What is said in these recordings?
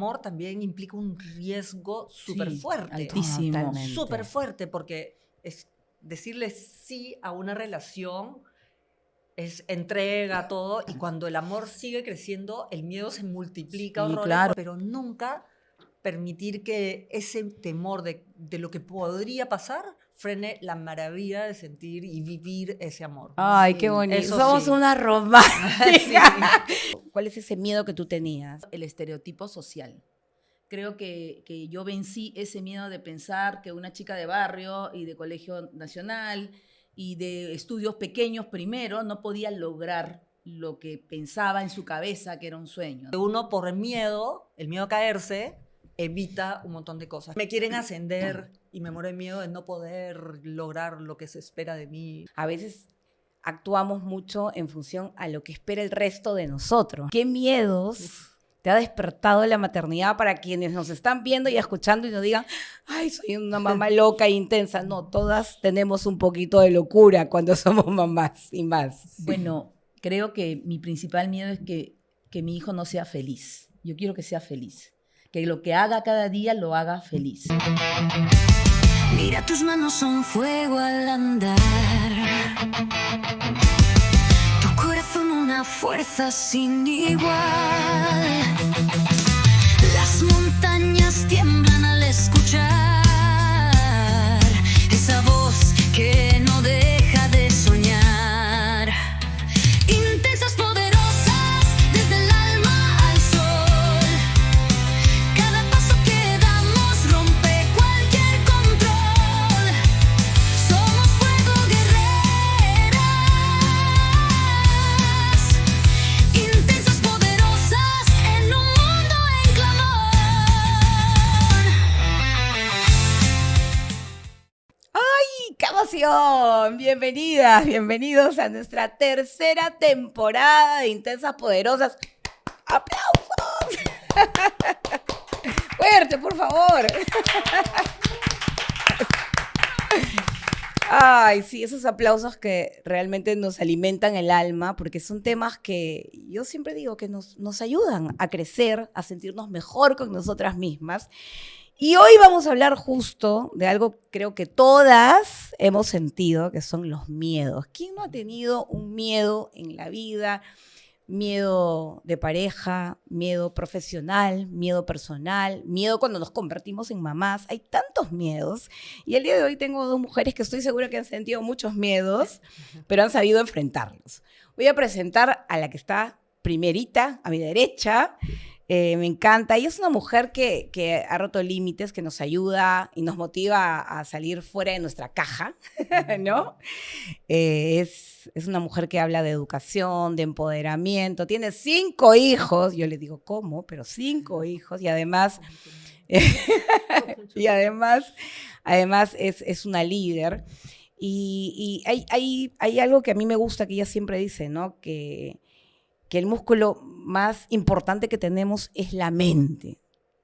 amor también implica un riesgo súper fuerte. Altísimo. Totalmente. Súper fuerte, porque es decirle sí a una relación es entrega, todo, y cuando el amor sigue creciendo, el miedo se multiplica, Sí, horrores, claro. pero nunca permitir que ese temor de lo que podría pasar frene la maravilla de sentir y vivir ese amor. Ay, Sí, qué bonito. eso Somos sí. una romántica. ¿Cuál es ese miedo que tú tenías? El estereotipo social. Creo que yo vencí ese miedo de pensar que una chica de barrio y de colegio nacional y de estudios pequeños primero no podía lograr lo que pensaba en su cabeza que era un sueño. Uno por el miedo a caerse, evita un montón de cosas. Me quieren ascender y me muero de miedo de no poder lograr lo que se espera de mí. A veces actuamos mucho en función a lo que espera el resto de nosotros. ¿Qué miedos te ha despertado la maternidad para quienes nos están viendo y escuchando y nos digan, ay, soy una mamá loca e intensa? No, todas tenemos un poquito de locura cuando somos mamás y más. Bueno, creo que mi principal miedo es que mi hijo no sea feliz. Yo quiero que sea feliz. Que lo que haga cada día lo haga feliz. Mira, tus manos son fuego al andar. Tu corazón una fuerza sin igual. Las montañas tiemblan al escuchar esa voz que no deja de soñar. Intensas, poderosas, desde el alma al sol. Cada paso que damos rompe cualquier control. Somos fuego, guerreras. Intensas, poderosas, en un mundo en clamor. ¡Ay, qué emoción! Bienvenidas, bienvenidos a nuestra tercera temporada de Intensas Poderosas. ¡Aplausos! ¡Fuerte, por favor! Ay, sí, esos aplausos que realmente nos alimentan el alma, porque son temas que yo siempre digo que nos ayudan a crecer, a sentirnos mejor con nosotras mismas. Y hoy vamos a hablar justo de algo que creo que todas hemos sentido, que son los miedos. ¿Quién no ha tenido un miedo en la vida? Miedo de pareja, miedo profesional, miedo personal, miedo cuando nos convertimos en mamás. Hay tantos miedos. Y el día de hoy tengo dos mujeres que estoy segura que han sentido muchos miedos, pero han sabido enfrentarlos. Voy a presentar a la que está primerita, a mi derecha. Me encanta. Ella es una mujer que ha roto límites, que nos ayuda y nos motiva a salir fuera de nuestra caja, ¿no? Es una mujer que habla de educación, de empoderamiento. Tiene 5 hijos. Yo le digo, ¿cómo? Pero 5 hijos. Y además, es una líder. Y hay algo que a mí me gusta, que ella siempre dice, ¿no? Que el músculo más importante que tenemos es la mente.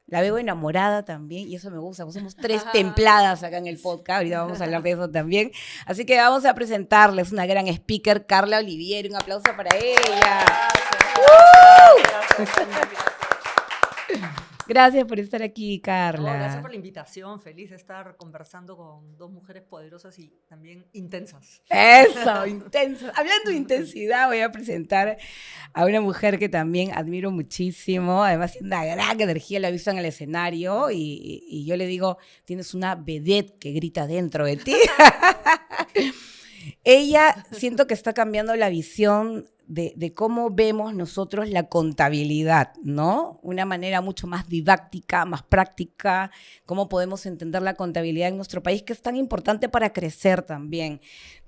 La veo enamorada también y eso me gusta. Somos 3 templadas acá en el podcast. Ahorita vamos a hablar de eso también. Así que vamos a presentarles una gran speaker, Carla Olivieri. Un aplauso para ella. Gracias por estar aquí, Carla. No, gracias por la invitación. Feliz de estar conversando con dos mujeres poderosas y también intensas. Eso, intensa. Hablando de intensidad, voy a presentar a una mujer que también admiro muchísimo. Además, tiene una gran energía, la he visto en el escenario y yo le digo, tienes una vedette que grita dentro de ti. Ella siento que está cambiando la visión de cómo vemos nosotros la contabilidad, ¿no? Una manera mucho más didáctica, más práctica, cómo podemos entender la contabilidad en nuestro país, que es tan importante para crecer también.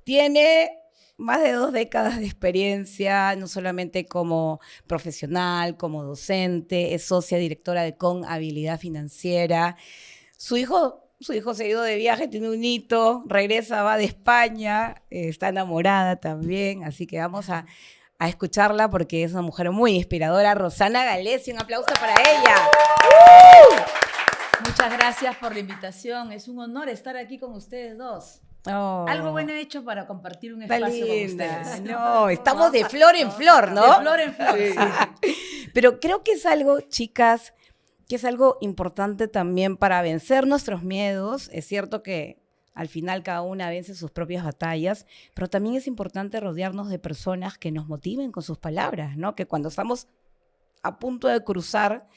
Tiene más de 2 décadas de experiencia, no solamente como profesional, como docente, es socia directora de Con Habilidad Financiera. Su hijo se ha ido de viaje, tiene un hito, regresa, va de España, está enamorada también, así que vamos a escucharla porque es una mujer muy inspiradora. Rosana Galesi, un aplauso para ella. Muchas gracias por la invitación. Es un honor estar aquí con ustedes dos. Oh, Algo bueno he hecho para compartir un está espacio con linda. ustedes. No, estamos de flor en flor, ¿no? De flor en flor. Sí. Pero creo que es algo, chicas, que es algo importante también para vencer nuestros miedos. Es cierto que al final cada una vence sus propias batallas, pero también es importante rodearnos de personas que nos motiven con sus palabras, ¿no? Que cuando estamos a punto de cruzar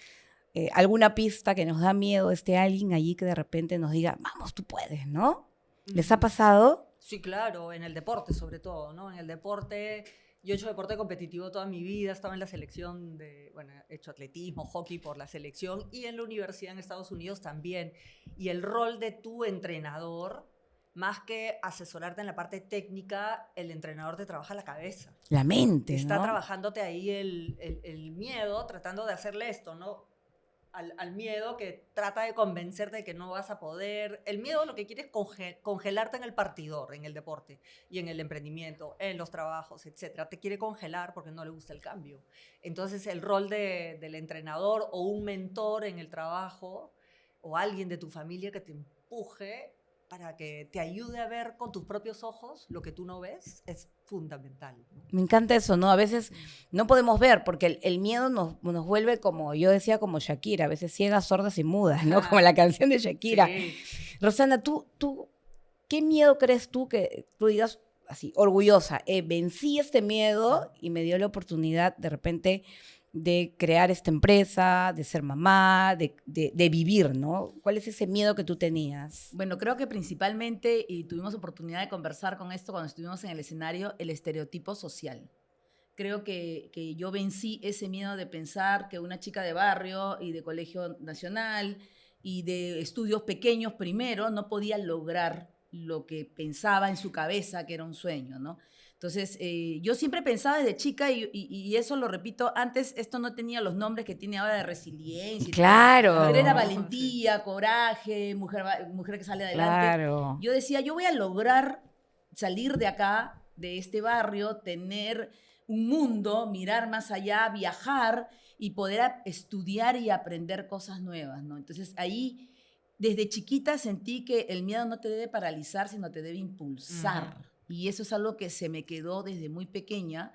alguna pista que nos da miedo, esté alguien allí que de repente nos diga, vamos, tú puedes, ¿no? ¿Les ha pasado? Sí, claro, en el deporte sobre todo, ¿no? En el deporte, yo he hecho deporte competitivo toda mi vida, estaba en la selección bueno, he hecho atletismo, hockey por la selección y en la universidad en Estados Unidos también. Y el rol de tu entrenador, más que asesorarte en la parte técnica, el entrenador te trabaja la cabeza. La mente, Está ¿no? trabajándote ahí el miedo, tratando de hacerle esto, ¿no? Al miedo que trata de convencerte de que no vas a poder. El miedo lo que quiere es congelarte en el partidor, en el deporte y en el emprendimiento, en los trabajos, etc. Te quiere congelar porque no le gusta el cambio. Entonces el rol del entrenador o un mentor en el trabajo o alguien de tu familia que te empuje para que te ayude a ver con tus propios ojos lo que tú no ves es fundamental, ¿no? Me encanta eso, ¿no? A veces no podemos ver porque el miedo nos vuelve como, yo decía, como Shakira, a veces ciegas, sordas y mudas, ¿no? Como la canción de Shakira. Sí. Rosana, ¿qué miedo crees tú que tú digas así, orgullosa? Vencí este miedo y me dio la oportunidad de repente de crear esta empresa, de ser mamá, de vivir, ¿no? ¿Cuál es ese miedo que tú tenías? Bueno, creo que principalmente, y tuvimos oportunidad de conversar con esto cuando estuvimos en el escenario, el estereotipo social. Creo que yo vencí ese miedo de pensar que una chica de barrio y de colegio nacional y de estudios pequeños primero no podía lograr lo que pensaba en su cabeza que era un sueño, ¿no? Entonces, yo siempre pensaba desde chica, y eso lo repito, antes esto no tenía los nombres que tiene ahora de resiliencia. Claro. Pero era valentía, coraje, mujer que sale adelante. Claro. Yo decía, yo voy a lograr salir de acá, de este barrio, tener un mundo, mirar más allá, viajar y poder estudiar y aprender cosas nuevas, ¿no? Entonces, ahí, desde chiquita sentí que el miedo no te debe paralizar, sino te debe impulsar. Y eso es algo que se me quedó desde muy pequeña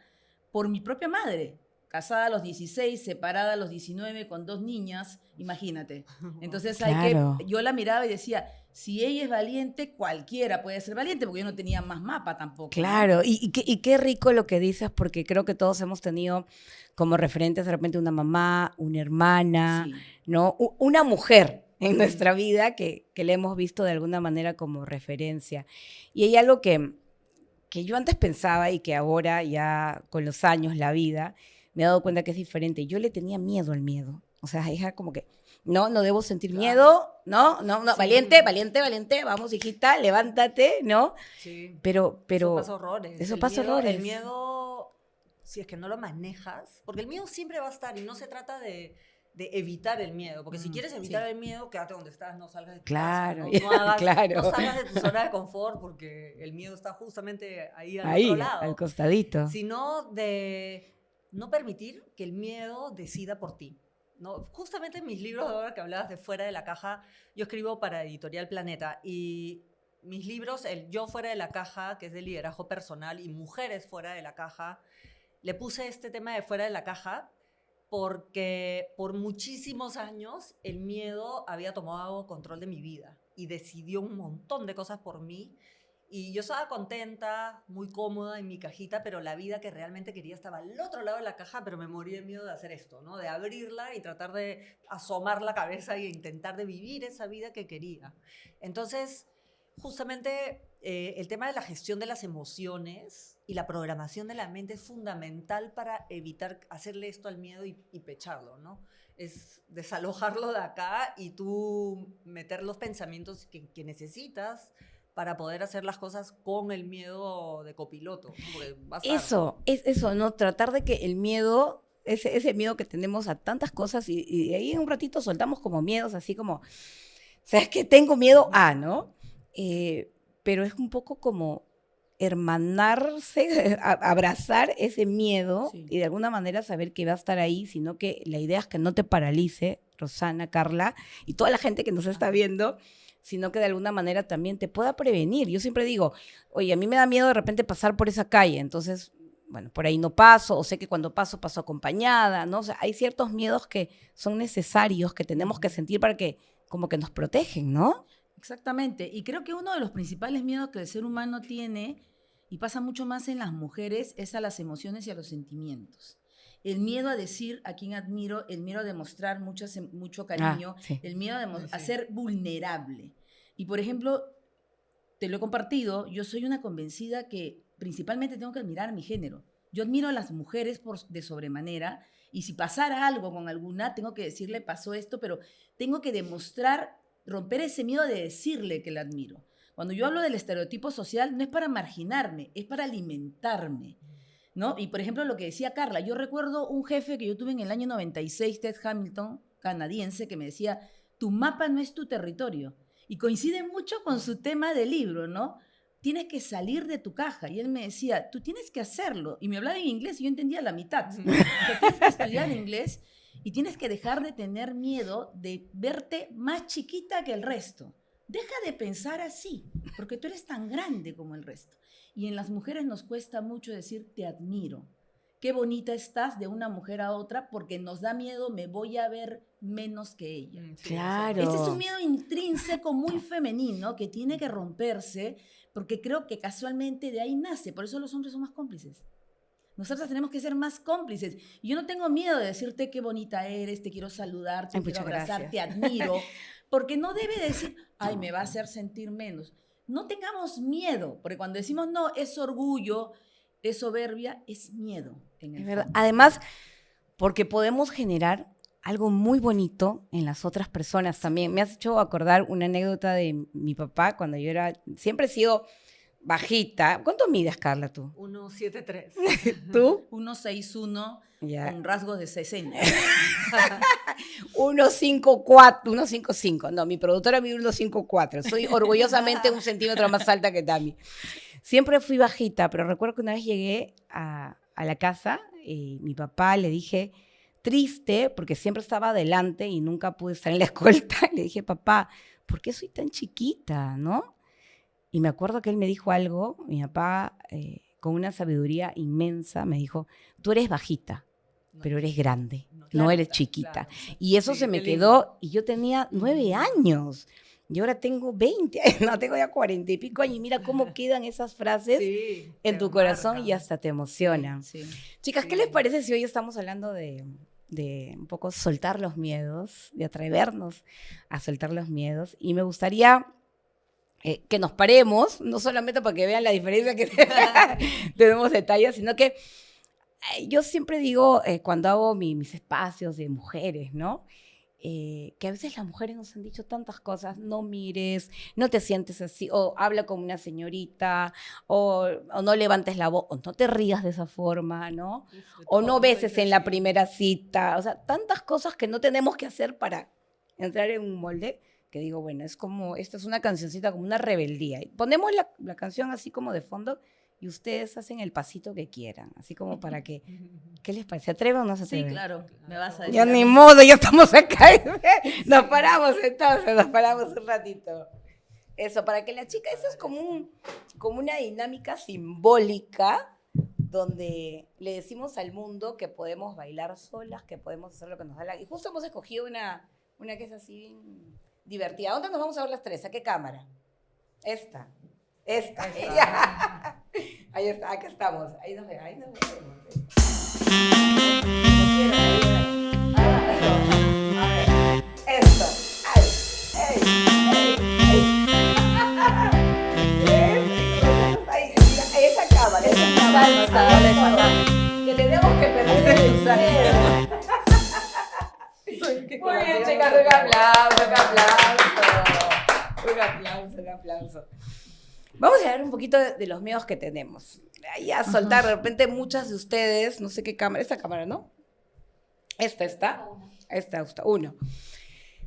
por mi propia madre. Casada a los 16, separada a los 19 con 2 niñas, imagínate. Entonces Claro. yo la miraba y decía, si ella es valiente, cualquiera puede ser valiente, porque yo no tenía más mapa tampoco. Claro, y qué rico lo que dices, porque creo que todos hemos tenido como referentes de repente una mamá, una hermana, Sí. ¿no? Una mujer en nuestra vida que le hemos visto de alguna manera como referencia. Y hay algo que yo antes pensaba y que ahora ya con los años, la vida, me he dado cuenta que es diferente. Yo le tenía miedo al miedo. O sea, hija como que, no debo sentir miedo, no, Sí. valiente, vamos, hijita, levántate, ¿no? Sí. Pero Eso pasa horrores. Eso El pasa miedo- horrores. El miedo, si es que no lo manejas, porque el miedo siempre va a estar y no se trata de evitar el miedo, porque si quieres evitar sí. el miedo, quédate donde estás, no salgas de tu Claro, casa, claro. no salgas de tu zona de confort, porque el miedo está justamente ahí al Ahí, otro lado. al costadito. Sino de no permitir que el miedo decida por ti, ¿no? Justamente en mis libros, ahora que hablabas de fuera de la caja, yo escribo para Editorial Planeta y mis libros, el Yo fuera de la caja, que es de liderazgo personal, y Mujeres fuera de la caja, le puse este tema de fuera de la caja porque por muchísimos años el miedo había tomado control de mi vida y decidió un montón de cosas por mí. Y yo estaba contenta, muy cómoda en mi cajita, pero la vida que realmente quería estaba al otro lado de la caja, pero me moría de miedo de hacer esto, ¿no? De abrirla y tratar de asomar la cabeza e intentar de vivir esa vida que quería. Entonces, justamente el tema de la gestión de las emociones y la programación de la mente es fundamental para evitar hacerle esto al miedo y pecharlo, ¿no? Es desalojarlo de acá y tú meter los pensamientos que necesitas para poder hacer las cosas con el miedo de copiloto, ¿no? Porque va a estar. Eso, es eso, ¿no? Tratar de que el miedo, ese miedo que tenemos a tantas cosas y de ahí en un ratito soltamos como miedos, así como, ¿sabes qué? Tengo miedo a, ¿no? Pero es un poco como hermanarse, abrazar ese miedo Sí. y de alguna manera saber que va a estar ahí, sino que la idea es que no te paralice, Rosana, Carla, y toda la gente que nos está viendo, sino que de alguna manera también te pueda prevenir. Yo siempre digo, oye, a mí me da miedo de repente pasar por esa calle, entonces bueno, por ahí no paso, o sé que cuando paso, paso acompañada, ¿no? O sea, hay ciertos miedos que son necesarios, que tenemos que sentir para que, como que nos protegen, ¿no? Exactamente. Y creo que uno de los principales miedos que el ser humano tiene, y pasa mucho más en las mujeres, es a las emociones y a los sentimientos. El miedo a decir a quien admiro, el miedo a demostrar mucho cariño, sí. el miedo a Sí. ser vulnerable. Y, por ejemplo, te lo he compartido, yo soy una convencida que principalmente tengo que admirar a mi género. Yo admiro a las mujeres de sobremanera, y si pasara algo con alguna, tengo que decirle, pasó esto, pero tengo que demostrar, romper ese miedo de decirle que la admiro. Cuando yo hablo del estereotipo social, no es para marginarme, es para alimentarme, ¿no? Y, por ejemplo, lo que decía Carla, yo recuerdo un jefe que yo tuve en el año 96, Ted Hamilton, canadiense, que me decía, tu mapa no es tu territorio. Y coincide mucho con su tema del libro, ¿no? Tienes que salir de tu caja. Y él me decía, tú tienes que hacerlo. Y me hablaba en inglés y yo entendía la mitad. O sea, tienes que estudiar inglés y tienes que dejar de tener miedo de verte más chiquita que el resto. Deja de pensar así, porque tú eres tan grande como el resto. Y en las mujeres nos cuesta mucho decir, te admiro. Qué bonita estás de una mujer a otra, porque nos da miedo, me voy a ver menos que ella. Sí, Claro. Este es un miedo intrínseco muy femenino que tiene que romperse, porque creo que casualmente de ahí nace. Por eso los hombres son más cómplices. Nosotras tenemos que ser más cómplices. Y yo no tengo miedo de decirte qué bonita eres, te quiero saludar, te Ay, quiero muchas abrazar, gracias. te admiro. Porque no debe decir, ay, me va a hacer sentir menos. No tengamos miedo, porque cuando decimos no, es orgullo, es soberbia, es miedo. En el Es verdad. fondo. Además, porque podemos generar algo muy bonito en las otras personas también. Me has hecho acordar una anécdota de mi papá cuando yo era, siempre he sido bajita. ¿Cuánto mides, Carla, tú? 173. ¿Tú? 161 Ya. con rasgos de 60. 1,54, 1,55. No, mi productora mide 1,54. Soy orgullosamente un centímetro más alta que Tami. Siempre fui bajita, pero recuerdo que una vez llegué a la casa y mi papá le dije, triste, porque siempre estaba adelante y nunca pude estar en la escolta, le dije, papá, ¿por qué soy tan chiquita, no? Y me acuerdo que él me dijo algo, mi papá, con una sabiduría inmensa, me dijo, tú eres bajita, pero eres grande, no eres chiquita. Y eso Sí, se me qué lindo. quedó, y yo tenía 9 años, y ahora tengo 20, no, tengo ya 40 y pico años, y mira cómo quedan esas frases Sí, en te tu corazón marcan. y hasta te emocionan. Sí. Chicas, ¿qué Sí. les parece si hoy estamos hablando de un poco soltar los miedos, de atrevernos a soltar los miedos? Y me gustaría que nos paremos, no solamente para que vean la diferencia que tenemos de talla, sino que yo siempre digo, cuando hago mis espacios de mujeres, ¿no? Que a veces las mujeres nos han dicho tantas cosas, no mires, no te sientes así, o habla como una señorita, o no levantes la voz, o no te rías de esa forma, ¿no? O no beses en la primera cita, o sea, tantas cosas que no tenemos que hacer para entrar en un molde, que digo, bueno, es como, esta es una cancioncita como una rebeldía. Y ponemos la canción así como de fondo y ustedes hacen el pasito que quieran, así como para que, ¿qué les parece? ¿Se atreven o no se Sí, atreven? claro. Me vas a decir. Ya a ni mí. modo, ya estamos acá. Nos paramos entonces, nos paramos un ratito. Eso, para que la chica, eso es como una dinámica simbólica donde le decimos al mundo que podemos bailar solas, que podemos hacer lo que nos da la gana. Y justo hemos escogido una que es así bien divertida. ¿A dónde nos vamos a ver las tres? ¿A qué cámara? Esta. Ya. Ahí está, acá estamos. Ahí nos vemos. Esto. Ay. Esa cámara. Que tenemos que perder el miedo. Muy bien, chicas, un aplauso. Vamos a hablar un poquito de los miedos que tenemos. Ahí a soltar, de repente muchas de ustedes, no sé qué cámara, esta cámara, ¿no? Esta, uno.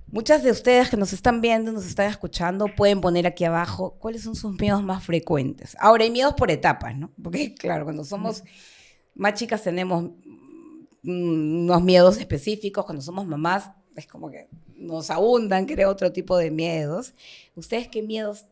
Muchas de ustedes que nos están viendo, nos están escuchando, pueden poner aquí abajo cuáles son sus miedos más frecuentes. Ahora, hay miedos por etapas, ¿no? Porque, claro, cuando somos más chicas tenemos unos miedos específicos, cuando somos mamás es como que nos abundan, creo, otro tipo de miedos. ¿Ustedes qué miedos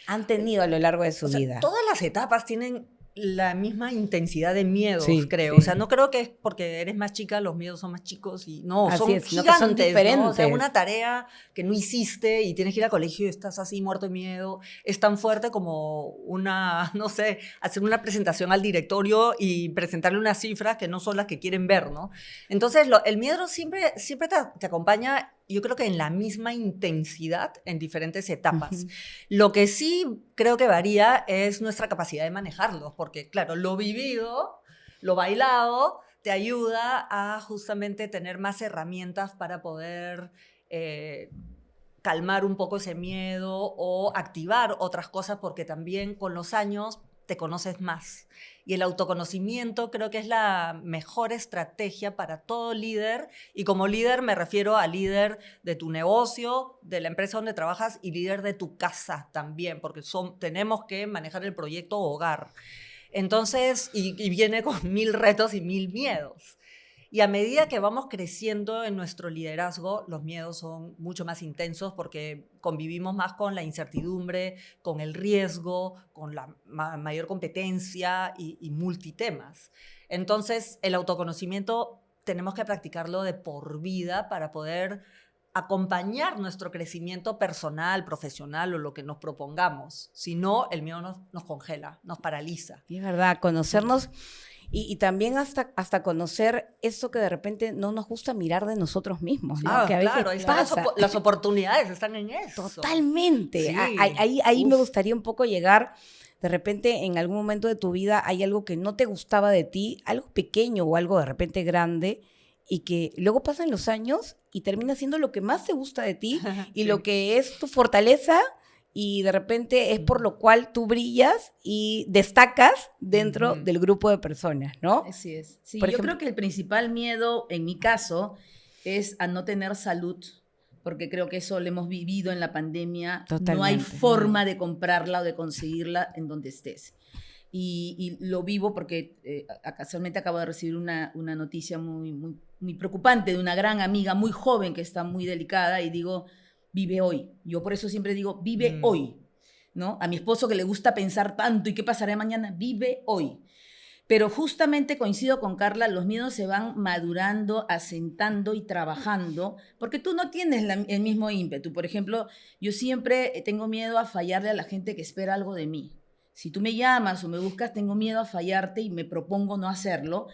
han tenido a lo largo de su O sea, vida? todas las etapas tienen la misma intensidad de miedos, Sí, creo. sí. O sea, no creo que es porque eres más chica, los miedos son más chicos. Y no, Así son es, sino gigantes, que son ¿no? O sea, diferentes. una tarea que no hiciste y tienes que ir al colegio y estás así muerto de miedo, es tan fuerte como una, no sé, hacer una presentación al directorio y presentarle unas cifras que no son las que quieren ver, ¿no? Entonces, el miedo siempre te acompaña, yo creo que en la misma intensidad en diferentes etapas. Ujú. Lo que sí creo que varía es nuestra capacidad de manejarlos, porque claro, lo vivido, lo bailado, te ayuda a justamente tener más herramientas para poder calmar un poco ese miedo o activar otras cosas, porque también con los años te conoces más. Y el autoconocimiento creo que es la mejor estrategia para todo líder. Y como líder me refiero a líder de tu negocio, de la empresa donde trabajas y líder de tu casa también, porque tenemos que manejar el proyecto hogar. Entonces, y viene con 1000 retos y 1000 miedos. Y a medida que vamos creciendo en nuestro liderazgo, los miedos son mucho más intensos porque convivimos más con la incertidumbre, con el riesgo, con la mayor competencia y multitemas. Entonces, el autoconocimiento tenemos que practicarlo de por vida para poder acompañar nuestro crecimiento personal, profesional o lo que nos propongamos. Si no, el miedo nos congela, nos paraliza. Y es verdad, conocernos y también hasta conocer eso que de repente no nos gusta mirar de nosotros mismos, ¿no? Que a veces Claro, ahí están pasa. las oportunidades están en eso. Totalmente. Sí. Ahí me Uf. gustaría un poco llegar. De repente, en algún momento de tu vida hay algo que no te gustaba de ti, algo pequeño o algo de repente grande, y que luego pasan los años y termina siendo lo que más te gusta de ti y Sí. lo que es tu fortaleza, y de repente es por lo cual tú brillas y destacas dentro Ujú. del grupo de personas, ¿no? Así es. Sí, Por yo ejemplo- creo que el principal miedo, en mi caso, es a no tener salud, porque creo que eso lo hemos vivido en la pandemia. No hay Totalmente. forma de comprarla o de conseguirla en donde estés. Y lo vivo porque casualmente acabo de recibir una noticia muy preocupante de una gran amiga muy joven que está muy delicada, y digo, vive hoy. Yo por eso siempre digo, vive hoy, ¿no? A mi esposo, que le gusta pensar tanto y qué pasará mañana, vive hoy. Pero justamente coincido con Carla, los miedos se van madurando, asentando y trabajando, porque tú no tienes el mismo ímpetu. Por ejemplo, yo siempre tengo miedo a fallarle a la gente que espera algo de mí. Si tú me llamas o me buscas, tengo miedo a fallarte y me propongo no hacerlo.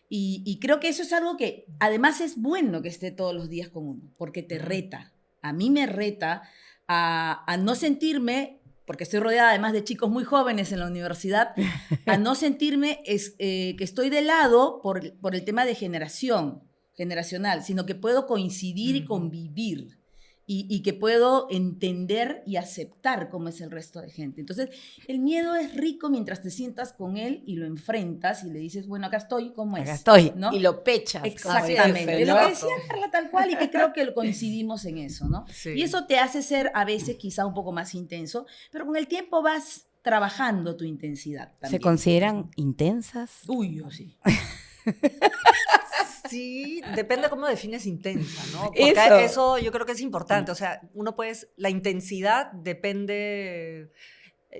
Y creo que eso es algo que además es bueno que esté todos los días con uno, porque te reta. A mí me reta a no sentirme, porque estoy rodeada además de chicos muy jóvenes en la universidad, a no sentirme que estoy de lado por el tema de generacional, sino que puedo coincidir y convivir. Y que puedo entender y aceptar cómo es el resto de gente. Entonces, el miedo es rico mientras te sientas con él y lo enfrentas y le dices, bueno, acá estoy, ¿cómo es? Acá estoy. ¿no? Y lo pechas. Exactamente. Como Lo dice, que ¿no? decía Carla, tal cual, y que creo que coincidimos en eso, ¿no? Sí. Y eso te hace ser a veces quizá un poco más intenso, pero con el tiempo vas trabajando tu intensidad también. ¿Se consideran intensas? Uy, yo sí. Sí, depende cómo defines intensa, ¿no? Porque Eso. eso yo creo que es importante. O sea, la intensidad depende.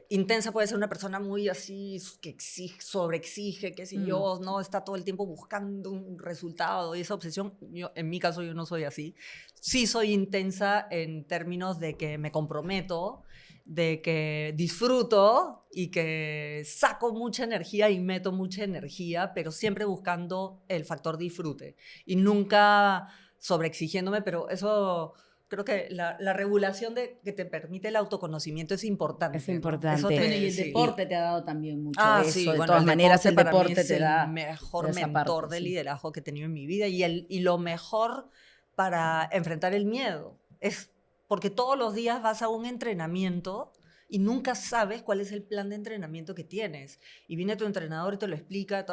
Intensa puede ser una persona muy así, que exige, sobreexige, qué sé yo, ¿no? Está todo el tiempo buscando un resultado y esa obsesión. En mi caso, yo no soy así. Sí soy intensa en términos de que me comprometo, de que disfruto y que saco mucha energía y meto mucha energía, pero siempre buscando el factor disfrute y nunca sobreexigiéndome, pero eso... Creo que la regulación que te permite el autoconocimiento es importante. Es ¿no? importante. Eso Bueno, y el sí. deporte te ha dado también mucho eso. Sí, de bueno, todas maneras, el para mí deporte es te da el mejor esa mentor parte, de sí. liderazgo que he tenido en mi vida y lo mejor para enfrentar el miedo. Es porque todos los días vas a un entrenamiento y nunca sabes cuál es el plan de entrenamiento que tienes. Y viene tu entrenador y te lo explica,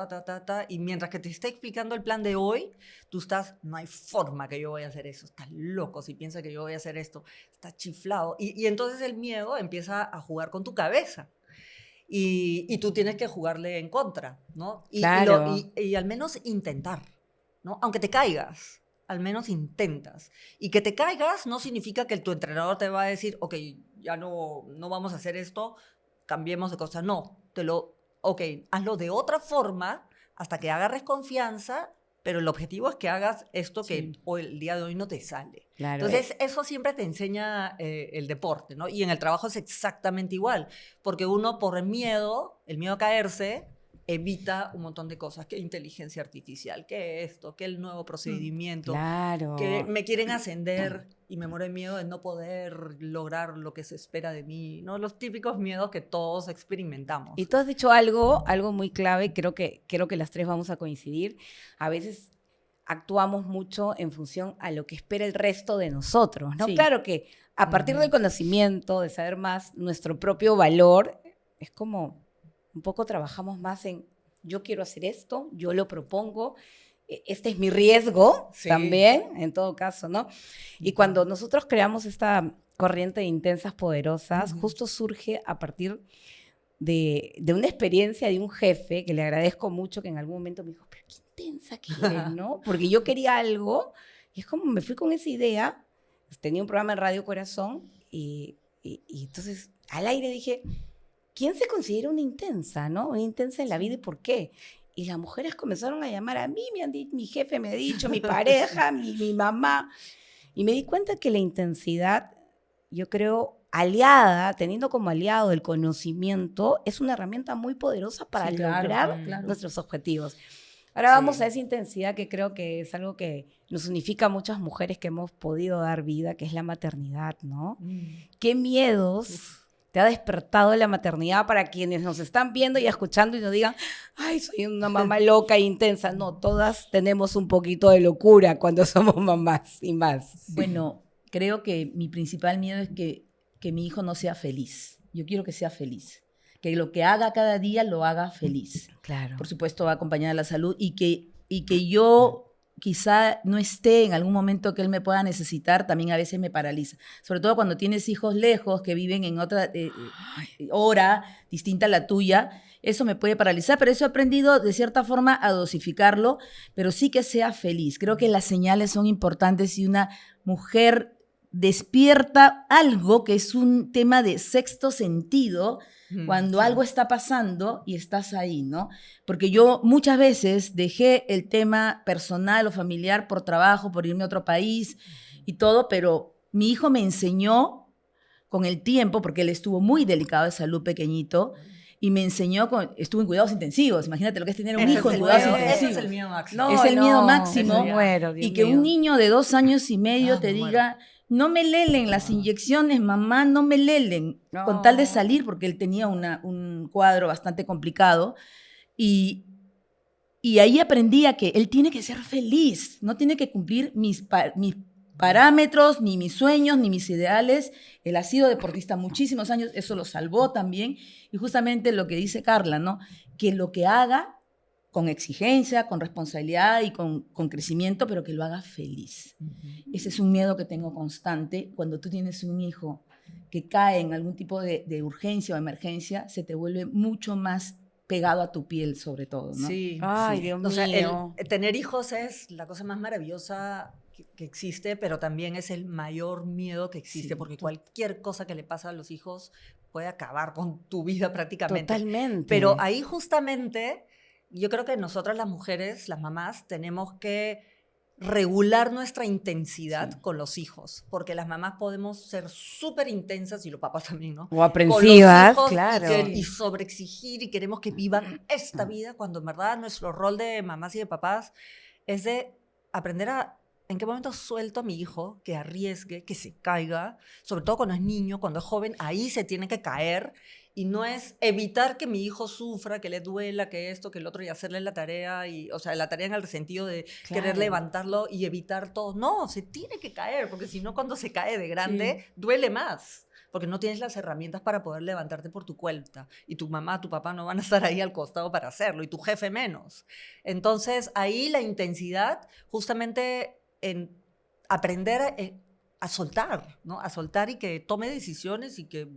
y mientras que te está explicando el plan de hoy, tú estás, no hay forma que yo voy a hacer eso, estás loco si piensas que yo voy a hacer esto, estás chiflado. Y entonces el miedo empieza a jugar con tu cabeza. Y tú tienes que jugarle en contra, ¿no? Claro. Y al menos intentar, ¿no? Aunque te caigas, al menos intentas. Y que te caigas no significa que tu entrenador te va a decir, ok, ya no vamos a hacer esto, cambiemos de cosa. No, ok, hazlo de otra forma hasta que agarres confianza, pero el objetivo es que hagas esto que Sí. hoy, el día de hoy no te sale. Claro. Entonces, eso siempre te enseña el deporte, ¿no? Y en el trabajo es exactamente igual, porque uno por el miedo a caerse, evita un montón de cosas, que inteligencia artificial, que esto, que el nuevo procedimiento, Claro. que me quieren ascender y me muero de miedo de no poder lograr lo que se espera de mí, ¿no? Los típicos miedos que todos experimentamos. Y tú has dicho algo muy clave, creo que las tres vamos a coincidir. A veces actuamos mucho en función a lo que espera el resto de nosotros, ¿no? Sí. Claro que a partir del conocimiento, de saber más nuestro propio valor, es como un poco trabajamos más en yo quiero hacer esto, yo lo propongo, este es mi riesgo Sí. también, en todo caso, ¿no? Y cuando nosotros creamos esta corriente de intensas poderosas, justo surge a partir de una experiencia de un jefe que le agradezco mucho, que en algún momento me dijo, pero qué intensa que eres, ¿no? Porque yo quería algo y es como me fui con esa idea, tenía un programa en Radio Corazón y entonces al aire dije, ¿quién se considera una intensa, no? Una intensa en la vida y por qué. Y las mujeres comenzaron a llamar a mí, mi jefe me ha dicho, mi pareja, mi mamá. Y me di cuenta que la intensidad, yo creo, aliada, teniendo como aliado el conocimiento, es una herramienta muy poderosa para Sí, claro, lograr claro. nuestros objetivos. Ahora vamos a esa intensidad que creo que es algo que nos unifica a muchas mujeres que hemos podido dar vida, que es la maternidad, ¿no? ¿Qué miedos te ha despertado la maternidad para quienes nos están viendo y escuchando y nos digan, ay, soy una mamá loca e intensa? No, todas tenemos un poquito de locura cuando somos mamás y más. Bueno, creo que mi principal miedo es que mi hijo no sea feliz. Yo quiero que sea feliz. Que lo que haga cada día lo haga feliz. Claro. Por supuesto, va acompañada de la salud y que yo quizá no esté en algún momento que él me pueda necesitar, también a veces me paraliza. Sobre todo cuando tienes hijos lejos que viven en otra hora distinta a la tuya, eso me puede paralizar, pero eso he aprendido de cierta forma a dosificarlo, pero sí que sea feliz. Creo que las señales son importantes y una mujer despierta algo que es un tema de sexto sentido, cuando algo está pasando y estás ahí, ¿no? Porque yo muchas veces dejé el tema personal o familiar por trabajo, por irme a otro país y todo, pero mi hijo me enseñó con el tiempo, porque él estuvo muy delicado de salud pequeñito, y me enseñó, estuvo en cuidados intensivos. Imagínate lo que es tener un hijo en cuidados intensivos. Ese es el miedo máximo. No, es el miedo máximo. Me muero, Dios Y que mío. un niño de 2 años y medio te me muero. diga, no me lelen las inyecciones, mamá, no me lelen, No. con tal de salir, porque él tenía un cuadro bastante complicado. Y ahí aprendí a que él tiene que ser feliz, no tiene que cumplir mis parámetros, ni mis sueños, ni mis ideales. Él ha sido deportista muchísimos años, eso lo salvó también. Y justamente lo que dice Carla, ¿no? Que lo que haga con exigencia, con responsabilidad y con crecimiento, pero que lo haga feliz. Ese es un miedo que tengo constante. Cuando tú tienes un hijo que cae en algún tipo de urgencia o emergencia, se te vuelve mucho más pegado a tu piel, sobre todo, ¿no? Sí. Ay, sí. Dios O sea, mío. tener hijos es la cosa más maravillosa que existe, pero también es el mayor miedo que existe, Sí, porque cualquier cosa que le pasa a los hijos puede acabar con tu vida prácticamente. Totalmente. Pero ahí justamente yo creo que nosotras las mujeres, las mamás, tenemos que regular nuestra intensidad Sí. con los hijos, porque las mamás podemos ser súper intensas y los papás también, ¿no? O aprensivas, Con los hijos claro. y sobreexigir y queremos que vivan esta vida, cuando en verdad nuestro rol de mamás y de papás es de aprender a en qué momento suelto a mi hijo que arriesgue, que se caiga, sobre todo cuando es niño, cuando es joven, ahí se tiene que caer. Y no es evitar que mi hijo sufra, que le duela, que esto, que el otro, y hacerle la tarea, o sea, la tarea en el sentido de querer Claro. levantarlo y evitar todo. No, se tiene que caer, porque si no, cuando se cae de grande, duele más, porque no tienes las herramientas para poder levantarte por tu cuenta. Y tu mamá, tu papá no van a estar ahí al costado para hacerlo, y tu jefe menos. Entonces, ahí la intensidad, justamente en aprender a soltar, ¿no? A soltar y que tome decisiones y que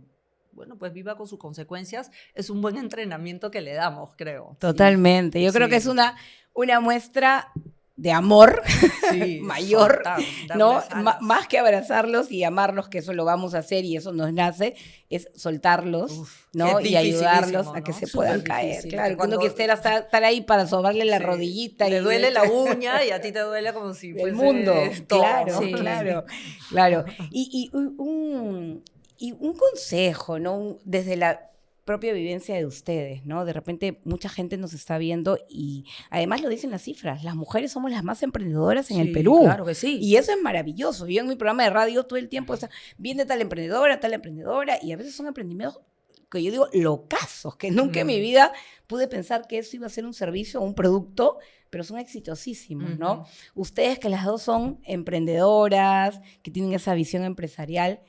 bueno, pues viva con sus consecuencias, es un buen entrenamiento que le damos, creo. Totalmente. Yo creo Sí. que es una muestra de amor Sí, mayor, soltar, ¿no? darles alas. Más que abrazarlos y amarlos, que eso lo vamos a hacer y eso nos nace, es soltarlos, Uf, ¿no? es Y ayudarlos dificilísimo, a que ¿no? se Súper puedan caer. difícil, Claro, que que uno cuando- quisiera estar ahí para sobarle la Sí, rodillita. le y duele la uña y a ti te duele como si el fuese mundo, todo, claro, ¿no? Sí. claro, claro. Y un consejo, ¿no? Desde la propia vivencia de ustedes, ¿no? De repente mucha gente nos está viendo y además lo dicen las cifras, las mujeres somos las más emprendedoras en el Sí, Perú. claro que sí. Y eso es maravilloso. Yo en mi programa de radio todo el tiempo viene tal emprendedora, y a veces son emprendimientos que yo digo locazos, que nunca en mi vida pude pensar que eso iba a ser un servicio o un producto, pero son exitosísimos, ¿no? Ujú. Ustedes que las dos son emprendedoras, que tienen esa visión empresarial,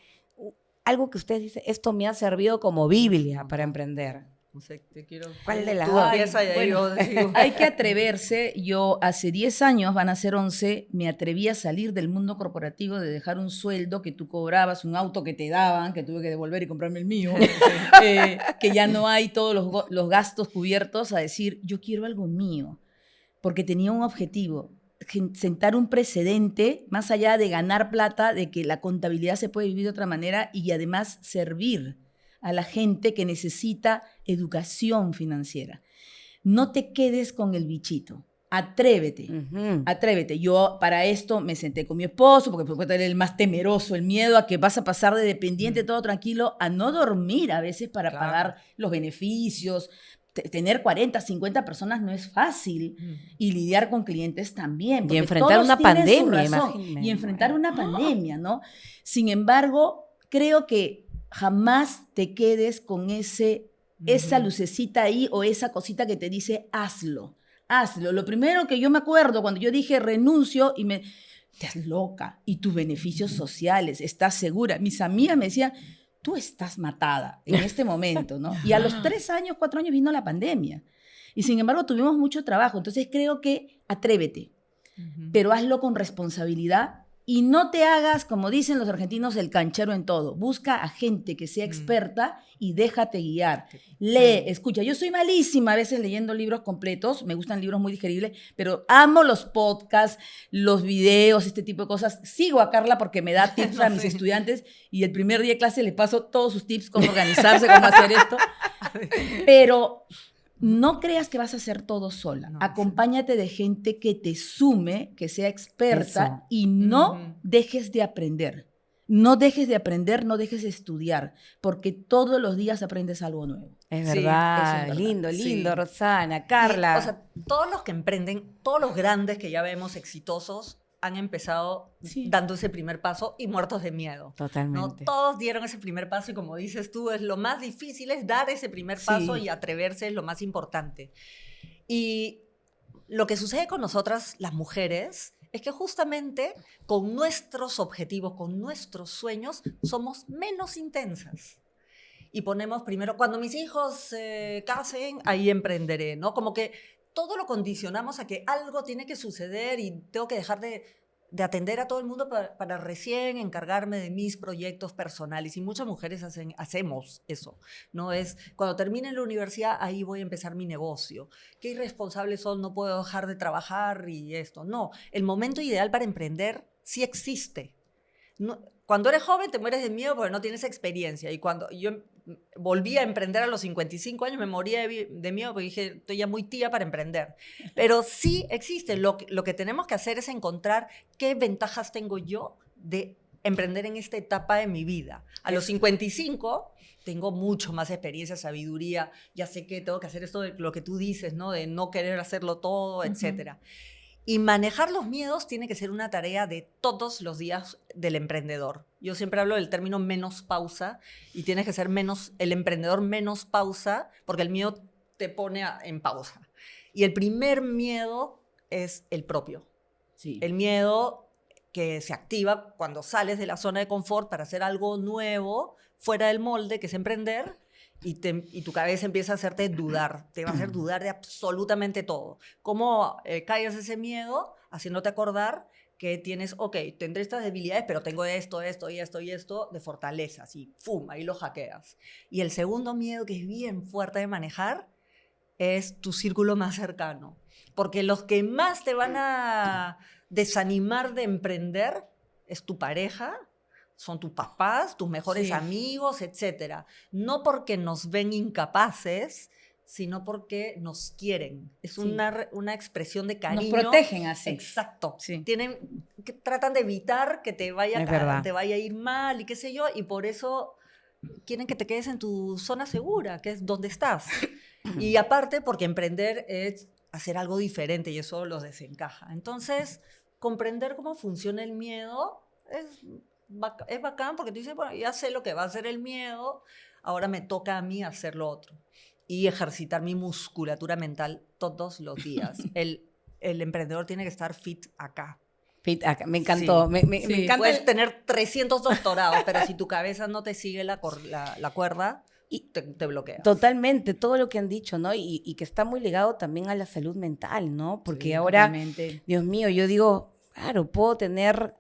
algo que ustedes dicen, esto me ha servido como Biblia para emprender. No sé, te quiero... ¿Cuál de las Tú dos? empieza y ahí Bueno, yo digo... hay que atreverse. Yo hace 10 años, van a ser 11, me atreví a salir del mundo corporativo, de dejar un sueldo que tú cobrabas, un auto que te daban, que tuve que devolver y comprarme el mío, que ya no hay todos los gastos cubiertos, a decir, yo quiero algo mío, porque tenía un objetivo, sentar un precedente, más allá de ganar plata, de que la contabilidad se puede vivir de otra manera y además servir a la gente que necesita educación financiera. No te quedes con el bichito. Atrévete. Ujú. Atrévete. Yo para esto me senté con mi esposo, porque por supuesto él es el más temeroso, el miedo a que vas a pasar de dependiente todo tranquilo a no dormir a veces para Claro. pagar los beneficios. Tener 40, 50 personas no es fácil y lidiar con clientes también. Y porque enfrentar todos una tienen su pandemia, razón. imagínate. Y enfrentar una pandemia, ¿no? Sin embargo, creo que jamás te quedes con esa lucecita ahí o esa cosita que te dice hazlo. Hazlo. Lo primero que yo me acuerdo cuando yo dije renuncio y me... Estás loca. Y tus beneficios sociales, ¿estás segura? Mis amigas me decían, tú estás matada en este momento, ¿no? Y a los 3 años, 4 años vino la pandemia. Y sin embargo tuvimos mucho trabajo. Entonces creo que atrévete, pero hazlo con responsabilidad y no te hagas, como dicen los argentinos, el canchero en todo. Busca a gente que sea experta y déjate guiar. Lee, escucha. Yo soy malísima a veces leyendo libros completos, me gustan libros muy digeribles, pero amo los podcasts, los videos, este tipo de cosas. Sigo a Carla porque me da tips a mis estudiantes y el primer día de clase les paso todos sus tips, cómo organizarse, cómo hacer esto. Pero no creas que vas a hacer todo sola. No, Acompáñate de gente que te sume, que sea experta Eso. y no Ujú. dejes de aprender. No dejes de aprender, no dejes de estudiar, porque todos los días aprendes algo nuevo. Es Sí, verdad. eso es verdad. Lindo, Sí. lindo, Rosana, Carla. Y, o sea, todos los que emprenden, todos los grandes que ya vemos exitosos, han empezado Sí. dando ese primer paso y muertos de miedo. ¿No? Totalmente. Todos dieron ese primer paso y como dices tú, es lo más difícil es dar ese primer paso Sí. y atreverse es lo más importante. Y lo que sucede con nosotras, las mujeres, es que justamente con nuestros objetivos, con nuestros sueños, somos menos intensas. Y ponemos primero, cuando mis hijos se casen, ahí emprenderé, ¿no? Como que todo lo condicionamos a que algo tiene que suceder y tengo que dejar de atender a todo el mundo para recién encargarme de mis proyectos personales. Y muchas mujeres hacemos eso, ¿no? Es cuando termine la universidad, ahí voy a empezar mi negocio. Qué irresponsables son, no puedo dejar de trabajar y esto. No, el momento ideal para emprender sí existe. No, cuando eres joven te mueres de miedo porque no tienes experiencia. Y cuando yo volví a emprender a los 55 años, me moría de miedo porque dije, estoy ya muy tía para emprender. Pero sí existe. Lo que tenemos que hacer es encontrar qué ventajas tengo yo de emprender en esta etapa de mi vida. A los 55 tengo mucho más experiencia, sabiduría, ya sé que tengo que hacer esto de lo que tú dices, ¿no? De no querer hacerlo todo, etcétera. Y manejar los miedos tiene que ser una tarea de todos los días del emprendedor. Yo siempre hablo del término menos pausa y tienes que ser el emprendedor menos pausa porque el miedo te pone en pausa. Y el primer miedo es el propio. Sí. El miedo que se activa cuando sales de la zona de confort para hacer algo nuevo, fuera del molde, que es emprender. Y tu cabeza empieza a hacerte dudar, te va a hacer dudar de absolutamente todo. ¿Cómo callas ese miedo? Haciéndote acordar que tienes, ok, tendré estas debilidades, pero tengo esto de fortalezas y ¡fum! Ahí lo hackeas. Y el segundo miedo, que es bien fuerte de manejar, es tu círculo más cercano. Porque los que más te van a desanimar de emprender es tu pareja, son tus papás, tus mejores Sí. amigos, etc. No porque nos ven incapaces, sino porque nos quieren. Es Sí. una expresión de cariño. Nos protegen así. Exacto. Sí. Tratan de evitar que te Es vaya verdad. a ir mal y qué sé yo, y por eso quieren que te quedes en tu zona segura, que es donde estás. Y aparte, porque emprender es hacer algo diferente y eso los desencaja. Entonces, comprender cómo funciona el miedo es bacán porque tú dices, bueno, ya sé lo que va a hacer el miedo, ahora me toca a mí hacer lo otro. Y ejercitar mi musculatura mental todos los días. El emprendedor tiene que estar fit acá. Me encantó. Sí. Me Sí, encanta. Puedes tener 300 doctorados, pero si tu cabeza no te sigue la cuerda, te bloqueas. Totalmente, todo lo que han dicho, ¿no? Y que está muy ligado también a la salud mental, ¿no? Porque Sí, ahora, totalmente. Dios mío, yo digo, claro, puedo tener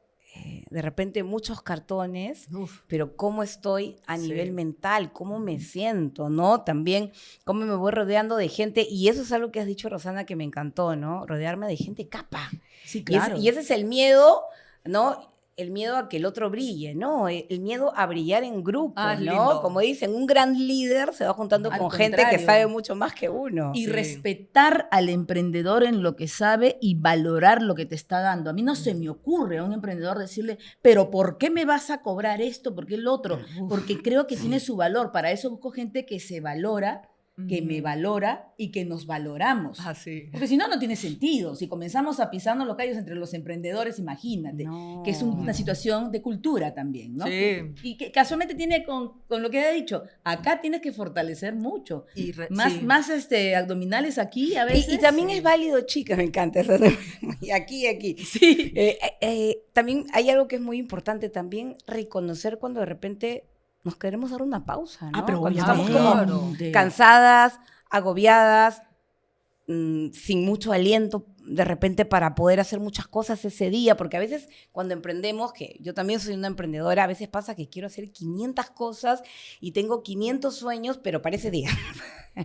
de repente muchos cartones, Uf. pero cómo estoy a Sí. nivel mental, cómo me siento, ¿no? También cómo me voy rodeando de gente, y eso es algo que has dicho, Rosana, que me encantó, ¿no? Rodearme de gente capa. Sí, Y ese- claro. Y ese es el miedo, ¿no? El miedo a que el otro brille, ¿no? El miedo a brillar en grupo, Ah, es ¿no? lindo. Como dicen, un gran líder se va juntando Al con gente que contrario. sabe mucho más que uno. Y Sí. respetar al emprendedor en lo que sabe y valorar lo que te está dando. A mí no se me ocurre a un emprendedor decirle, pero ¿por qué me vas a cobrar esto? ¿Por qué el otro? Porque creo que tiene su valor. Para eso busco gente que se valora, que me valora y que nos valoramos. Ah, sí. Porque si no, no tiene sentido. Si comenzamos a pisarnos los callos entre los emprendedores, imagínate, No. que es una situación de cultura también, ¿no? Sí. Y que casualmente tiene con lo que he dicho, acá tienes que fortalecer mucho. Sí. Más abdominales aquí a veces. Y también Sí. es válido, chicas, me encanta eso. Y aquí. Sí. También hay algo que es muy importante, también reconocer cuando de repente nos queremos dar una pausa, ¿no? Pero Cuando obviamente. estamos como Claro. cansadas, agobiadas, sin mucho aliento de repente para poder hacer muchas cosas ese día, porque a veces cuando emprendemos, que yo también soy una emprendedora, a veces pasa que quiero hacer 500 cosas y tengo 500 sueños, pero para ese día,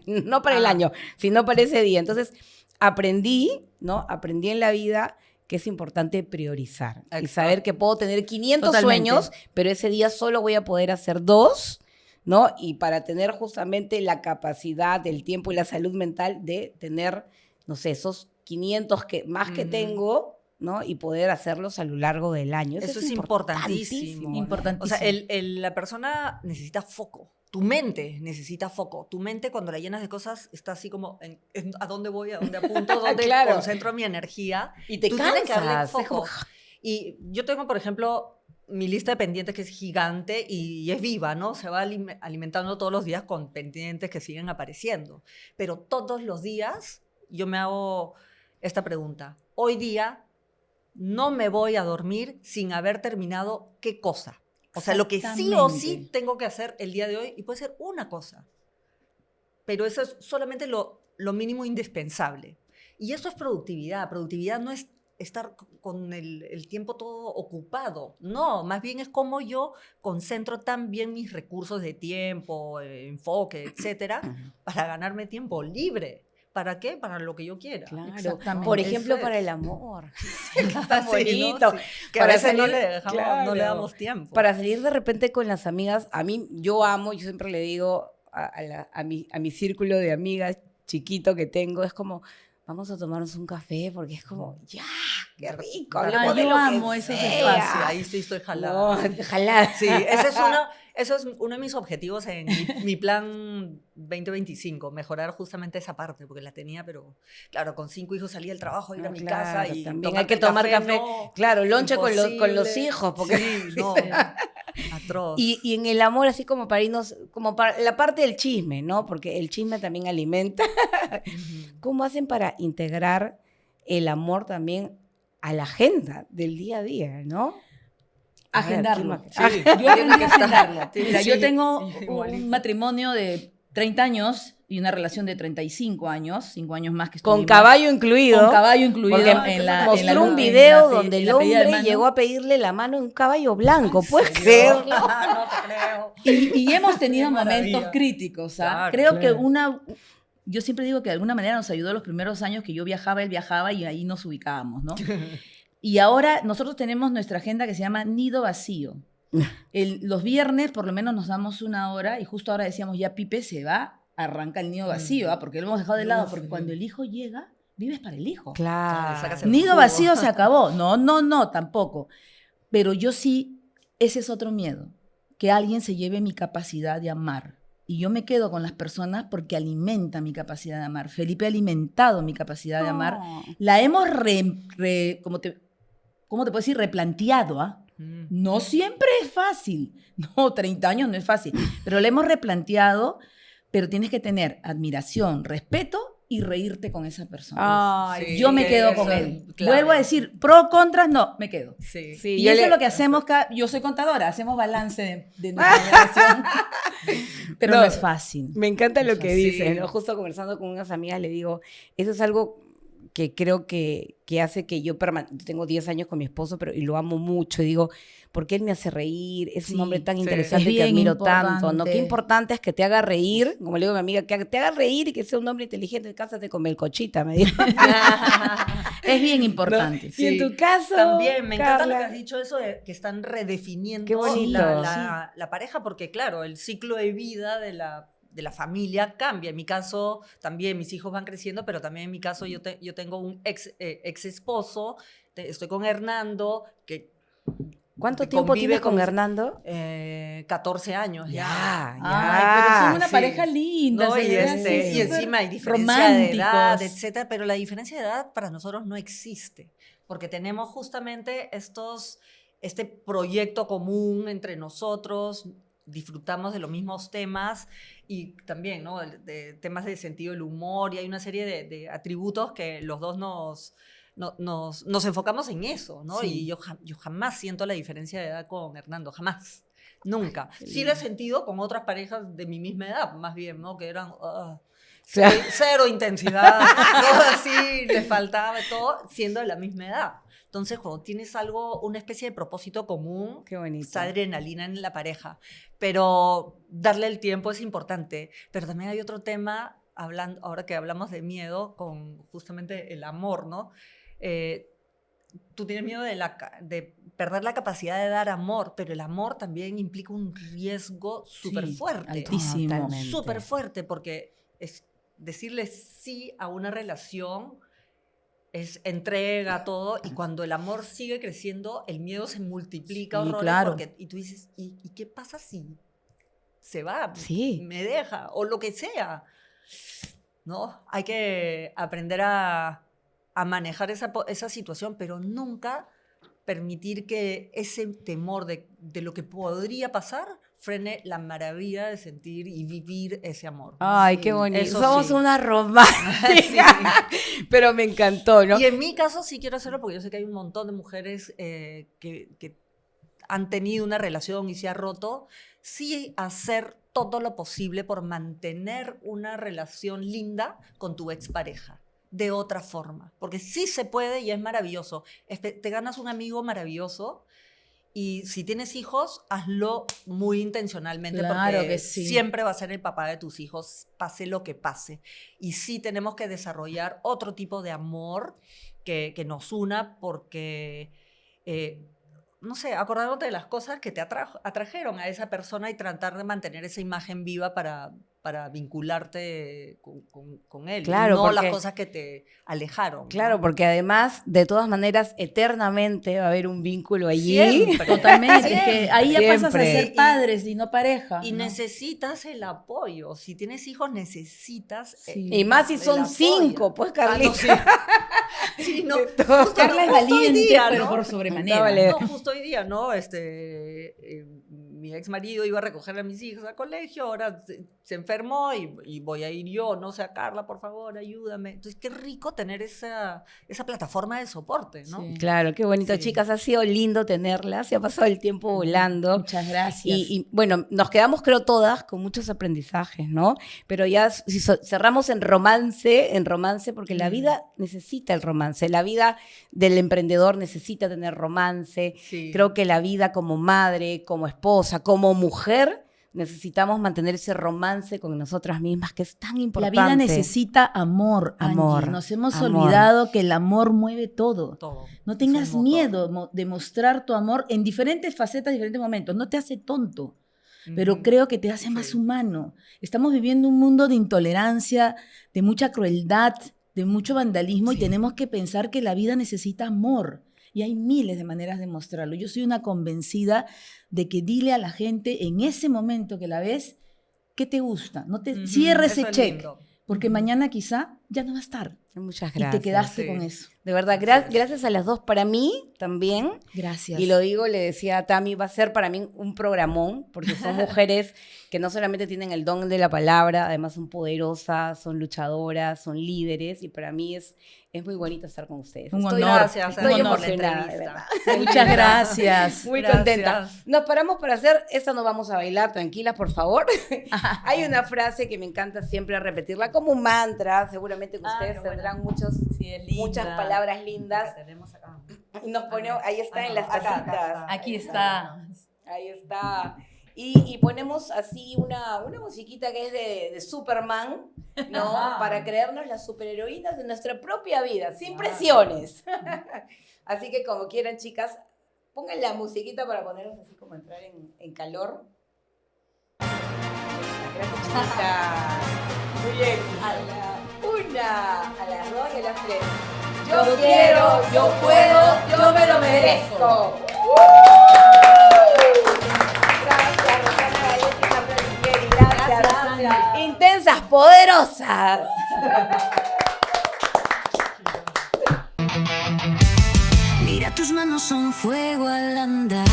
no para el año, sino para ese día. Entonces aprendí en la vida que es importante priorizar y Exacto. saber que puedo tener 500 Totalmente. sueños, pero ese día solo voy a poder hacer 2, ¿no? Y para tener justamente la capacidad, el tiempo y la salud mental de tener, no sé, esos 500 que tengo, ¿no? Y poder hacerlos a lo largo del año. Eso es importantísimo. ¿no? Importantísimo. O sea, la persona necesita foco. Tu mente necesita foco. Tu mente, cuando la llenas de cosas, está así como ¿a dónde voy? ¿A dónde apunto? ¿Dónde Claro. concentro mi energía? Y te Tú tienes que darle cansas. foco. Es como- Y yo tengo, por ejemplo, mi lista de pendientes que es gigante y es viva, ¿no? Se va alimentando todos los días con pendientes que siguen apareciendo. Pero todos los días yo me hago esta pregunta. Hoy día no me voy a dormir sin haber terminado qué cosa. O sea, lo que sí o sí Exactamente. tengo que hacer el día de hoy, y puede ser una cosa. Pero eso es solamente lo mínimo indispensable. Y eso es productividad. Productividad no es estar con el tiempo todo ocupado. No, más bien es como yo concentro tan bien mis recursos de tiempo, enfoque, etcétera, para ganarme tiempo libre. ¿Para qué? Para lo que yo quiera. Claro. Exactamente. Por Eso ejemplo, es. para el amor. Está bonito. Que a Para veces no salir- le dejamos, no le claro. damos tiempo. Para salir de repente con las amigas, a mí, yo siempre le digo a mi círculo de amigas chiquito que tengo, es como, vamos a tomarnos un café, porque es como, ya, qué rico, hablemos de yo lo que amo esos sea. espacios. Ahí sí estoy jalada. No, jalada. Sí, eso es uno de mis objetivos en mi plan 2025, mejorar justamente esa parte, porque la tenía, pero claro, con 5 hijos salí del trabajo, ir a No, mi claro, casa y también tomarte hay que el tomar café. no, Claro, lonche con los imposible. hijos, porque Sí, no, atroz. Y en el amor, así como para irnos, como para la parte del chisme, ¿no? Porque el chisme también alimenta. Ujú. ¿Cómo hacen para integrar el amor también a la agenda del día a día, ¿no? A ver, Agendarlo. ¿quién Sí, más? Yo aprendí a agendarlo. Sí, Mira, sí, yo tengo igualito. un matrimonio de 30 años y una relación de 35 años, 5 años más que Con estuvimos. caballo incluido. Con caballo incluido Porque en la mostró un en video la donde el en la pedida de hombre mano. llegó a pedirle la mano en un caballo blanco. ¿Puedes ¿En creerlo? serio? No te creo. Y hemos tenido Qué momentos maravilla. críticos. ¿ah? Claro, Creo que claro. yo siempre digo que de alguna manera nos ayudó los primeros años que yo viajaba, él viajaba y ahí nos ubicábamos, ¿no? Y ahora nosotros tenemos nuestra agenda que se llama Nido Vacío. Los viernes por lo menos nos damos 1 hora y justo ahora decíamos, ya Pipe se va, arranca el nido vacío, ¿ah? Porque lo hemos dejado de lado, porque cuando el hijo llega, vives para el hijo. Claro. sacas el Nido jugo. vacío se acabó. No, tampoco. Pero yo sí, ese es otro miedo, que alguien se lleve mi capacidad de amar. Y yo me quedo con las personas porque alimenta mi capacidad de amar. Felipe ha alimentado mi capacidad de amar. Oh. La hemos, ¿cómo te puedo decir? Replanteado, ¿ah? No siempre es fácil. No, 30 años no es fácil. Pero la hemos replanteado, pero tienes que tener admiración, respeto y reírte con esa persona. Ay, Sí, yo me quedo eso con es él. clave. Vuelvo a decir, pro, contras, no, me quedo. Sí. Sí, Y yo eso le- es lo que hacemos, yo soy contadora, hacemos balance de nuestra relación. Pero no, No, es fácil. Me encanta lo que Sí. dices, ¿no? Justo conversando con unas amigas le digo, eso es algo que creo que hace que yo tengo 10 años con mi esposo, pero y lo amo mucho. Y digo, porque él me hace reír, es un Sí, hombre tan sí. interesante Es que bien admiro tanto, ¿no? importante. Qué importante es que te haga reír, como le digo a mi amiga, que te haga reír y que sea un hombre inteligente, cásate con Melcochita, me dijo. Es bien importante. Y en tu caso, También me encanta lo que Carla, has dicho, eso de que están redefiniendo Qué bonito. la pareja, porque claro, el ciclo de vida de la familia cambia. En mi caso, también mis hijos van creciendo, pero también en mi caso yo tengo un ex esposo, estoy con Hernando, que ¿cuánto tiempo convive tienes con con- Hernando? 14 años ya. Ay, pero son una sí. pareja linda. No, se y, ve y así, encima súper hay diferencia de edad, románticos. etcétera, pero la diferencia de edad para nosotros no existe, porque tenemos justamente este proyecto común entre nosotros, disfrutamos de los mismos temas y también, ¿no? De temas de sentido del humor, y hay una serie de atributos que los dos nos enfocamos en eso, ¿no? Sí. Y yo jamás siento la diferencia de edad con Hernando, jamás. Nunca. Qué Sí lo he sentido con otras parejas de mi misma edad, más bien, ¿no? Que eran sea- cero intensidad, ¿no? Así, les faltaba todo, siendo de la misma edad. Entonces, cuando tienes algo, una especie de propósito común, Qué bonito. esa adrenalina en la pareja. Pero darle el tiempo es importante. Pero también hay otro tema, ahora que hablamos de miedo, con justamente el amor, ¿no? Tú tienes miedo de perder la capacidad de dar amor, pero el amor también implica un riesgo súper fuerte. altísimo. Totalmente. Súper fuerte, porque es decirle sí a una relación es entrega, todo, y cuando el amor sigue creciendo, el miedo se multiplica, Sí, horrores, claro. y tú dices, ¿y qué pasa si se va? Sí. Me deja, o lo que sea, ¿no? Hay que aprender a manejar esa situación, pero nunca permitir que ese temor de lo que podría pasar frene la maravilla de sentir y vivir ese amor. Ay, Sí, qué bonito. eso Somos sí. una romántica. Pero me encantó, ¿no? Y en mi caso sí quiero hacerlo porque yo sé que hay un montón de mujeres que han tenido una relación y se ha roto. Sí hacer todo lo posible por mantener una relación linda con tu expareja. De otra forma. Porque sí se puede y es maravilloso. Te ganas un amigo maravilloso y si tienes hijos, hazlo muy intencionalmente Claro porque que sí. siempre va a ser el papá de tus hijos, pase lo que pase. Y sí tenemos que desarrollar otro tipo de amor que nos una porque, no sé, acordándote de las cosas que te atrajeron a esa persona y tratar de mantener esa imagen viva para vincularte con él. Claro, y no las porque- cosas que te alejaron. ¿no? Claro, porque además, de todas maneras, eternamente va a haber un vínculo allí. Siempre. Totalmente. Es que ahí ya pasas a Siempre. ser padres y no pareja. Y ¿no? necesitas el apoyo. Si tienes hijos, necesitas. Sí. Y más si el son apoyo. 5, pues, Carlita. Sí, no, De todo. justo- Carla es justo hoy valiente, día, pero ¿no? por sobremanera. Vale. No, justo hoy día, ¿no? Mi ex marido iba a recoger a mis hijos al colegio, ahora se enfermó y voy a ir yo, no sé, a Carla, por favor, ayúdame. Entonces, qué rico tener esa plataforma de soporte, ¿no? Sí. Claro, qué bonito, Sí. chicas. Ha sido lindo tenerlas. Se ha pasado el tiempo volando. Muchas gracias. Y, bueno, nos quedamos, creo, todas con muchos aprendizajes, ¿no? Pero ya si cerramos en romance, porque la vida necesita el romance. La vida del emprendedor necesita tener romance. Sí. Creo que la vida como madre, como esposa, como mujer, necesitamos mantener ese romance con nosotras mismas, que es tan La importante. vida necesita amor, Amor, Angie. Nos hemos amor. olvidado que el amor mueve todo. Todo. No tengas Es un motor. miedo de mostrar tu amor en diferentes facetas, diferentes momentos. No te hace tonto, pero Ujú. creo que te hace Sí. más humano. Estamos viviendo un mundo de intolerancia, de mucha crueldad, de mucho vandalismo, y Sí. tenemos que pensar que la vida necesita amor. Y hay miles de maneras de mostrarlo. Yo soy una convencida de que dile a la gente en ese momento que la ves, ¿qué te gusta? No te Ujú, cierres eso ese es check, lindo. porque Ujú. mañana quizá ya no va a estar. Muchas Y gracias. te quedaste sí. con eso. De verdad, Así es. gracias a las dos. Para mí también, Gracias. y lo digo, le decía a Tami, va a ser para mí un programón, porque son mujeres que no solamente tienen el don de la palabra, además son poderosas, son luchadoras, son líderes, y para mí es muy bonito estar con ustedes. Un Estoy, honor. Gracias, estoy Ana, por la emocionada, de entrevista. verdad. Muchas gracias. Muy Gracias. contenta. Nos paramos para hacer, esta no vamos a bailar, tranquila, por favor. Hay una frase que me encanta siempre repetirla como un mantra, seguramente que ustedes qué buena. tendrán Sí, es linda. muchas palabras lindas. Que tenemos acá. Y nos ponemos, ahí está en las Acá, acá tacitas. está. Aquí está. Ahí está. Y ponemos así una musiquita que es de Superman, ¿no? Ajá. Para creernos las superheroínas de nuestra propia vida, sin Claro. presiones. Así que como quieran, chicas, pongan la musiquita para ponernos así como entrar en calor. Gracias, chicas. Muy bien. A la una, a las dos y a las tres. Yo quiero, yo puedo, yo me lo merezco. Gracias, Rosana Galletti, Gabriel Miguel, gracias. Intensas, poderosas. Mira, tus manos son fuego al andar.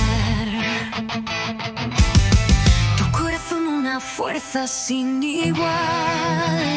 Tu corazón una fuerza sin igual.